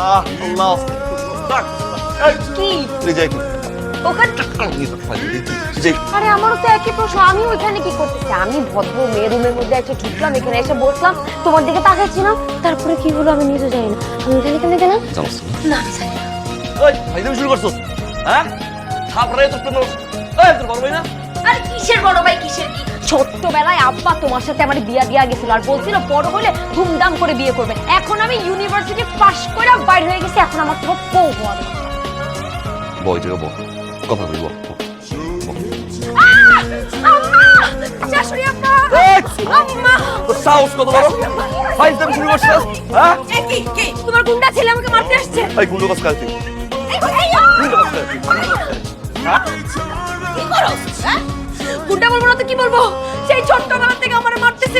আল্লাহ আল্লাহ কি রিজেক ওখানে আরে আমারও তো একই প্রশ্ন, আমি ওইখানে কি করতেছি? আমি ভদ্র মেয়ে রুমের মধ্যে একটা ঢুকলাম, এখানে এসে বসলাম, তোমার দিকে তাকাচ্ছিলাম, তারপরে কি হলো আমি নিজে জানি না। আমি ওইখানে কেন গেলাম না, আমি জানি না। ওই ভাইদামি শুরু করছস হ্যাঁ থাপড়াই তো প্রেম এই তোর বড় ভাই না আরে কিসের বড় ভাই, কিসের কি? ছোট্টবেলায় আব্বা তোমার সাথে আমার বিয়া দিয়া গেছিল আর বলছিল বড় হলে ধুমধাম করে বিয়ে করবে। এখন আমি ইউনিভার্সিটি পাশ করে বাইরে হয়ে গেছি, এখন আমার তোমার বউ হওয়া দরকার। বই তুই বল কথা বলবো শাশুড়ি আম্মা, আম্মা তো সাহস কত বড় ভাইদামি শুরু করছস হ্যাঁ কি তোমার গুন্ডা ছেলে আমাকে মারতে আসছে? এই গুন্ডো কাজ করতে কি করো? গুন্ডা বলবো না তো কি বলবো? সেই ছোট্টবেলা থেকে আমার মারতেছে